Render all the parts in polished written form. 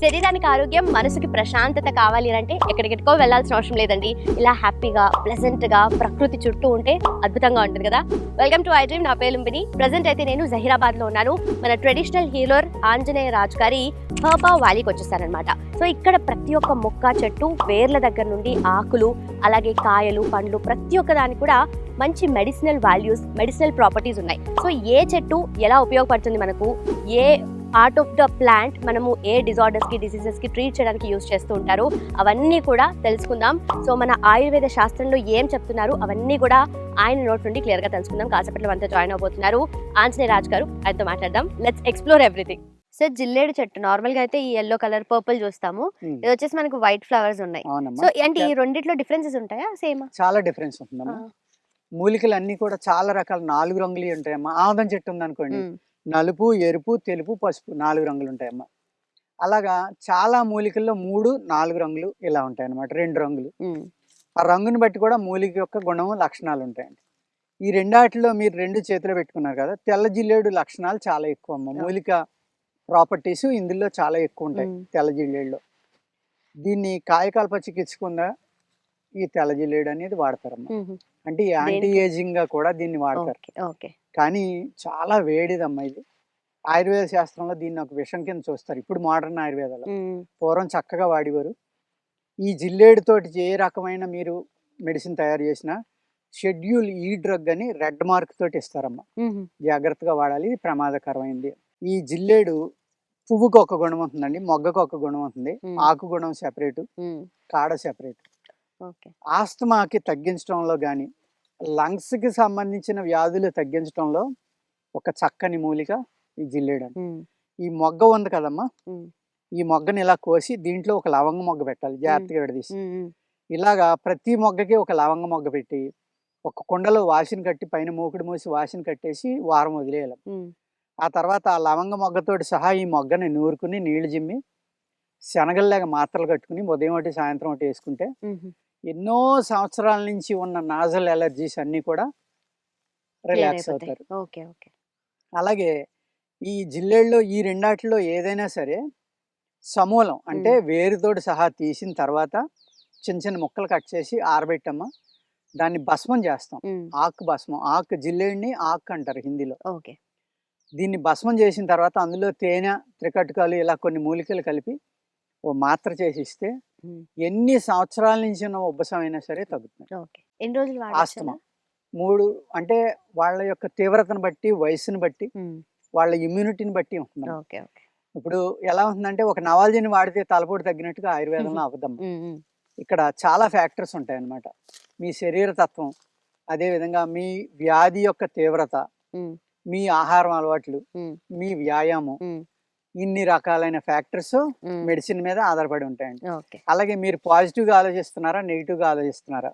శరీరానికి ఆరోగ్యం, మనసుకి ప్రశాంతత కావాలి అంటే ఎక్కడికెక్కడికో వెళ్ళాల్సిన అవసరం లేదండి. ఇలా హ్యాపీగా, ప్లెజెంట్‌గా ప్రకృతి చుట్టూ ఉంటే అద్భుతంగా ఉంటుంది కదా! Welcome to I dream. నా పేరు లుంబిని. ప్రెజెంట్ అయితే నేను జహీరాబాద్‌లో ఉన్నాను. మన ట్రెడిషనల్ హీలర్ ఆంజనేయ రాజు గారి హర్బా వ్యాలీకి వచ్చేసానన్నమాట. సో ఇక్కడ ప్రతి ఒక్క మొక్క, చెట్టు, వేర్ల దగ్గర నుండి ఆకులు, అలాగే కాయలు, పండ్లు ప్రతి ఒక్క దానికి కూడా మంచి మెడిసినల్ వాల్యూస్, మెడిసినల్ ప్రాపర్టీస్ ఉన్నాయి. సో ఏ చెట్టు ఎలా ఉపయోగపడుతుంది మనకు, ఏ పార్ట్ ఆఫ్ ద ప్లాంట్ మనము ఏ డిజార్డర్స్కి, డిసీజెస్కి ట్రీట్ చేయడానికి యూజ్ చేస్తూ ఉంటారు, అవన్నీ కూడా తెలుసుకుందాం. సో మన ఆయుర్వేద శాస్త్రంలో ఏం చెప్తున్నారు అవన్నీ కూడా ఆయన నోట్ నుండి క్లియర్గా తెలుసుకుందాం. కాసేపట్లో మనతో జాయిన్ అవబోతున్నారు ఆంజనేయ రాజు గారు. ఆయనతో మాట్లాడదాం. Let's explore everything. సార్, జిల్లేడు చెట్టు నార్మల్ గా అయితే ఈ ఎల్లో కలర్, పర్పుల్ చూస్తాము. ఇది వచ్చేసి మనకు వైట్ ఫ్లవర్స్ ఉన్నాయి. సో అంటే ఈ రెండిట్లో డిఫరెన్సెస్ ఉంటాయా, సేమ్? చాలా డిఫరెన్స్ ఉంటుందమ్మా. మూలికలు అన్ని కూడా చాలా రకాల 4 రంగులు ఉంటాయమ్మా. ఆముదం చెట్టు ఉందనుకోండి, నలుపు, ఎరుపు, తెలుపు, పసుపు 4 రంగులు ఉంటాయమ్మా. అలాగా చాలా మూలికల్లో 3, 4 రంగులు ఇలా ఉంటాయి అన్నమాట. 2 రంగులు. ఆ రంగుని బట్టి కూడా మూలిక యొక్క గుణము, లక్షణాలు ఉంటాయండి. ఈ రెండాటిలో మీరు 2 చేతిలో పెట్టుకున్నారు కదా, తెల్ల జిల్లేడు లక్షణాలు చాలా ఎక్కువ అమ్మా. మూలిక ప్రాపర్టీస్ ఇందులో చాలా ఎక్కువ ఉంటాయి తెల్ల జిల్లేడులో. దీన్ని కాయకల్ప చికిత్సకుండా ఈ తెల్ల జిల్లేడు అనేది వాడతారమ్మా. అంటే యాంటీ ఏజింగ్ గా కూడా దీన్ని వాడతారు. కానీ చాలా వేడిదమ్మా ఇది. ఆయుర్వేద శాస్త్రంలో దీన్ని ఒక విషం కింద చూస్తారు. ఇప్పుడు మోడర్న్ ఆయుర్వేదాలో. పూర్వం చక్కగా వాడేవారు. ఈ జిల్లేడుతోటి ఏ రకమైన మీరు మెడిసిన్ తయారు చేసినా షెడ్యూల్ ఈ డ్రగ్ అని రెడ్ మార్క్ తోటి ఇస్తారమ్మా. జాగ్రత్తగా వాడాలి, ఇది ప్రమాదకరమైంది. ఈ జిల్లేడు పువ్వుకు ఒక గుణం ఉంటుందండి, మొగ్గకు ఒక గుణం ఉంటుంది. ఆకు గుణం సెపరేటు, కాడ సెపరేట్. ఆస్తమాకి తగ్గించడంలో కానీ, లంగ్స్ కి సంబంధించిన వ్యాధులు తగ్గించడంలో ఒక చక్కని మూలిక ఈ జిల్లేడు. ఈ మొగ్గ ఉంది కదమ్మా, ఈ మొగ్గని ఇలా కోసి దీంట్లో ఒక లవంగ మొగ్గ పెట్టాలి, జాగ్రత్తగా విడదీసి. ఇలాగా ప్రతి మొగ్గకి ఒక లవంగ మొగ్గ పెట్టి ఒక కుండలో వాసిని కట్టి పైన మూకుడు మూసి వాసిని కట్టేసి వారం వదిలేయాలి. ఆ తర్వాత ఆ లవంగ మొగ్గతోటి సహా ఈ మొగ్గని నూరుకుని నీళ్లు జిమ్మి శనగల్లాగా మాత్రలు కట్టుకుని ఉదయం ఒకటి సాయంత్రం ఒకటి వేసుకుంటే ఎన్నో సంవత్సరాల నుంచి ఉన్న నాజల్ ఎలర్జీస్ అన్ని కూడా రిలాక్స్ అవుతారు. అలాగే ఈ జిల్లేడులో ఈ రెండాటిలో ఏదైనా సరే సమూలం అంటే వేరుతోటి సహా తీసిన తర్వాత చిన్న చిన్న ముక్కలు కట్ చేసి ఆరబెట్టమ్మా. దాన్ని భస్మం చేస్తాం. ఆకు భస్మం. ఆకు జిల్లేడిని ఆకు అంటారు హిందీలో. దీన్ని భస్మం చేసిన తర్వాత అందులో తేనె, త్రికటకాలు ఇలా కొన్ని మూలికలు కలిపి ఓ మాత్ర చేసి ఇస్తే ఎన్ని సంవత్సరాల నుంచి ఉన్న ఉబ్బసం అయినా సరే తగ్గుతుంది. ఆస్తమా 3 అంటే వాళ్ళ యొక్క తీవ్రతను బట్టి, వయసుని బట్టి, వాళ్ళ ఇమ్యూనిటీని బట్టి ఉంటుంది. ఇప్పుడు ఎలా ఉంటుందంటే ఒక నవాల్జీని వాడితే తలపోటు తగ్గినట్టుగా ఆయుర్వేదంలో అబద్ధం. ఇక్కడ చాలా ఫ్యాక్టర్స్ ఉంటాయి అన్నమాట. మీ శరీర తత్వం, అదేవిధంగా మీ వ్యాధి యొక్క తీవ్రత, మీ ఆహారం అలవాట్లు, మీ వ్యాయామం, ఇన్ని రకాలైన ఫ్యాక్టర్స్ మెడిసిన్ మీద ఆధారపడి ఉంటాయండి. అలాగే మీరు పాజిటివ్గా ఆలోచిస్తున్నారా, నెగిటివ్గా ఆలోచిస్తున్నారా?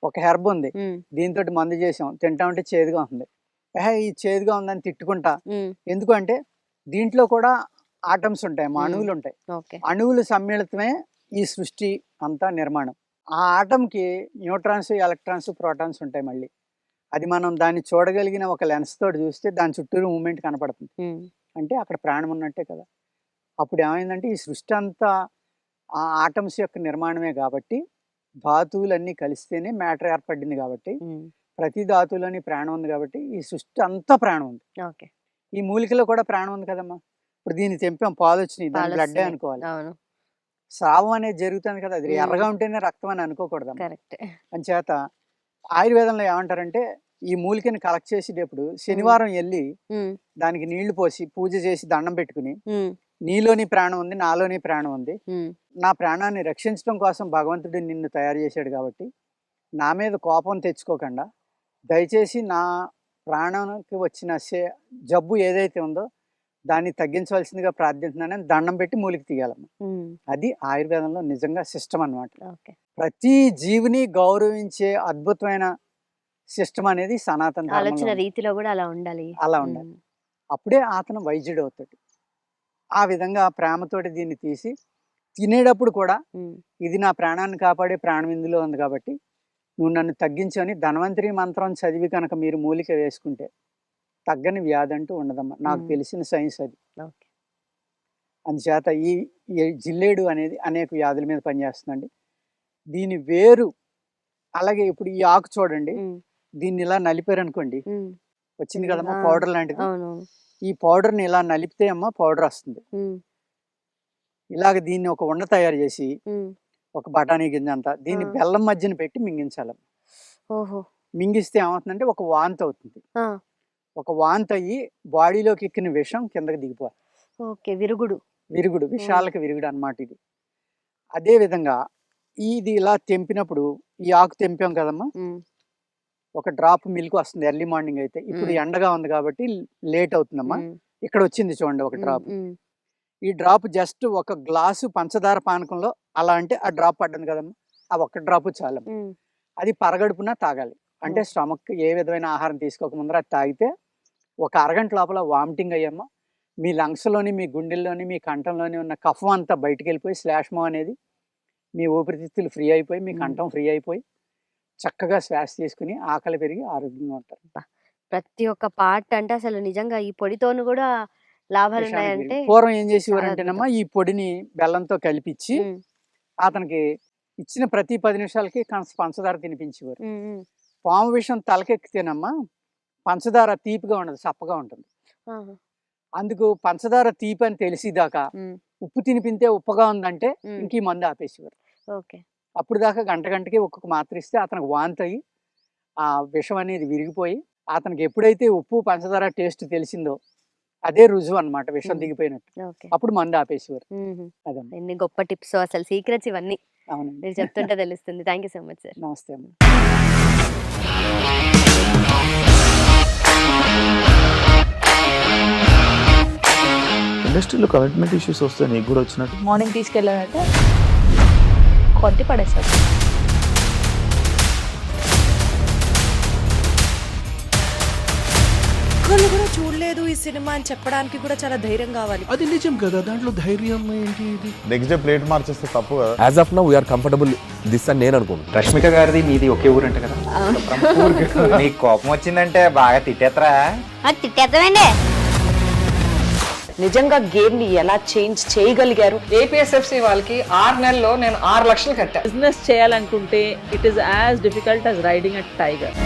ఒక హెర్బ్ ఉంది, దీంతో మందు చేసాం, తింటామంటే చేదుగా ఉంది, ఈ చేదుగా ఉందని తిట్టుకుంటా. ఎందుకంటే దీంట్లో కూడా ఆటమ్స్ ఉంటాయి, అణువులు ఉంటాయి. అణువులు సమ్మిళితమే ఈ సృష్టి అంతా నిర్మాణం. ఆ ఆటంకి న్యూట్రాన్స్, ఎలక్ట్రాన్స్, ప్రోటాన్స్ ఉంటాయి. మళ్ళీ అది మనం దాన్ని చూడగలిగిన ఒక లెన్స్ తోటి చూస్తే దాని చుట్టూరు మూమెంట్ కనపడుతుంది. అంటే అక్కడ ప్రాణం ఉన్నట్టే కదా. అప్పుడు ఏమైందంటే ఈ సృష్టి అంతా ఆ ఆటమ్స్ యొక్క నిర్మాణమే కాబట్టి, ధాతువులన్నీ కలిస్తేనే మ్యాటర్ ఏర్పడింది కాబట్టి, ప్రతి ధాతువులోని ప్రాణం ఉంది కాబట్టి ఈ సృష్టి అంతా ప్రాణం ఉంది. ఈ మూలికలో కూడా ప్రాణం ఉంది కదమ్మా. ఇప్పుడు దీన్ని తెంపాం, పాలు వచ్చినాయి, దాని బ్లడ్డే అనుకోవాలి. స్రావం అనేది జరుగుతుంది కదా, అది ఎర్రగా ఉంటేనే రక్తం అని అనుకోకూడదు. అంచేత ఆయుర్వేదంలో ఏమంటారంటే ఈ మూలికని కలెక్ట్ చేసేటప్పుడు శనివారం వెళ్ళి దానికి నీళ్లు పోసి పూజ చేసి దండం పెట్టుకుని, నీలోని ప్రాణం ఉంది, నాలోని ప్రాణం ఉంది, నా ప్రాణాన్ని రక్షించడం కోసం భగవంతుడు నిన్ను తయారు చేశాడు కాబట్టి నా మీద కోపం తెచ్చుకోకుండా దయచేసి నా ప్రాణానికి వచ్చిన జబ్బు ఏదైతే ఉందో దాన్ని తగ్గించవలసిందిగా ప్రార్థిస్తున్నానని దండం పెట్టి మూలిక తీయాలమ్మా. అది ఆయుర్వేదంలో నిజంగా సిస్టమ్ అన్నమాట. ప్రతి జీవిని గౌరవించే అద్భుతమైన సిస్టమ్ అనేది సనాతన ఆలోచన రీతిలో కూడా అలా ఉండాలి. అప్పుడే అతను వైద్యుడు అవుతాడు. ఆ విధంగా ప్రేమతోటి దీన్ని తీసి తినేటప్పుడు కూడా ఇది నా ప్రాణాన్ని కాపాడే ప్రాణం ఇందులో ఉంది కాబట్టి నువ్వు నన్ను తగ్గించని ధన్వంతరి మంత్రం చదివి కనుక మీరు మూలిక వేసుకుంటే తగ్గని వ్యాధి అంటూ ఉండదమ్మా. నాకు తెలిసిన సైన్స్ అది. అందుచేత ఈ జిల్లేడు అనేది అనేక వ్యాధుల మీద పనిచేస్తుందండి. దీని వేరు అలాగే ఇప్పుడు ఈ ఆకు చూడండి, దీన్ని ఇలా నలిపారు అనుకోండి, వచ్చింది కదమ్మా పౌడర్ లాంటిది. ఈ పౌడర్ని ఇలా నలిపితే అమ్మ పౌడర్ వస్తుంది. ఇలాగ దీన్ని ఒక ఉండ తయారు చేసి ఒక బఠానీ గింజ అంతా దీన్ని బెల్లం మధ్యన పెట్టి మింగించాలి. మింగిస్తే ఏమవుతుందంటే ఒక వాంతి అవుతుంది. ఒక వాంతి అయ్యి బాడీలోకి ఎక్కిన విషం కిందకి దిగిపోవాలి. విరుగుడు విషాలకు విరుగుడు అన్నమాట ఇది. అదే విధంగా ఇది ఇలా తెంపినప్పుడు ఈ ఆకు తెంపాం కదమ్మా, ఒక డ్రాప్ మిల్క్ వస్తుంది ఎర్లీ మార్నింగ్ అయితే. ఇప్పుడు ఎండగా ఉంది కాబట్టి లేట్ అవుతుందమ్మా. ఇక్కడ వచ్చింది చూడండి ఒక డ్రాప్. ఈ డ్రాప్ జస్ట్ ఒక గ్లాసు పంచదార పానకంలో అలా అంటే ఆ డ్రాప్ పడ్డది కదమ్మా, ఆ ఒక్క డ్రాప్ చాలు. అది పరగడుపున తాగాలి. అంటే స్టమక్ ఏ విధమైన ఆహారం తీసుకోక ముందర అది తాగితే ఒక అరగంట లోపల వామిటింగ్ అయ్యమ్మా, మీ లంగ్స్లోని మీ గుండెల్లోని మీ కంఠంలోని ఉన్న కఫం అంతా బయటికి వెళ్ళిపోయి శ్లేష్మం అనేది మీ ఊపిరితిత్తులు ఫ్రీ అయిపోయి మీ కంఠం ఫ్రీ అయిపోయి చక్కగా శ్వాస తీసుకుని ఆకలి పెరిగి ఆరోగ్యంగా ఉంటారు. ప్రతి ఒక్క పార్ట్ అంటే అసలు నిజంగా ఈ పొడితోను కూడా లాభాలు ఉన్నాయంటే. పూర్వం ఏం చేసేవారంటేనమ్మా, ఈ పొడిని బెల్లంతో కలిపిచ్చి అతనికి ఇచ్చిన ప్రతి 10 నిమిషాలకి పంచదార తినిపించేవారు. పాము విషం తలకెక్కితేనమ్మా పంచదార తీపిగా ఉండదు, చప్పగా ఉంటుంది. అందుకు పంచదార తీపి అని తెలిసిదాకా ఉప్పు తినిపింతే ఉప్పగా ఉందంటే ఇంక ఈ మందు ఆపేసేవారు. అప్పుడు దాకా గంటకి ఒక్కొక్క మాత్ర ఇస్తే అతనికి వాంతి అయ్యి ఆ విషం అనేది విరిగిపోయి అతనికి ఎప్పుడైతే ఉప్పు పంచదార టేస్ట్ తెలిసిందో అదే రుజువు అన్నమాట విషం దిగిపోయినట్టు. అప్పుడు మందు ఆపేసేవారు. ఎన్ని గొప్ప టిప్స్, అసలు సీక్రెట్స్ ఇవన్నీ అవునండి మీరు చెప్తుంటే తెలుస్తుంది. Thank you so much sir. నమస్తే అమ్మ. ఇండస్ట్రీలో కమిట్మెంట్ ఇష్యూస్ వస్తే నీకు కూడా వచ్చినట్టు? మార్నింగ్ తీసుకెళ్ళానంటే కొట్టి పడేస్తారు. ఒక్కళ్ళు కూడా చూడలేదు ఈ సినిమా అని చెప్పడానికి కూడా చాలా ధైర్యం కావాలి. అది నిజం కదా, దాంట్లో ధైర్యం ఏంటి? ఇది నెక్స్ట్ డే ప్లేట్ మార్చేస్తే తప్పు కదా. As of now we are comfortable this అని నేను అనుకుంటున్నాను. రష్మిక గారిది మీది ఒకే ఊరంట కదా? నీకు కోపం వచ్చిందంటే బాగా తిట్టేత్తరా? తిట్టేద్దామండి. నిజంగా గేమ్ ని ఎలా చేంజ్ చేయగలిగారు? ఏపీఎస్ఎఫ్సి వాళ్ళకి 6 నెలల్లో నేను 6 లక్షలు కట్టా. బిజినెస్ చేయాలనుకుంటే it is as difficult as riding a tiger.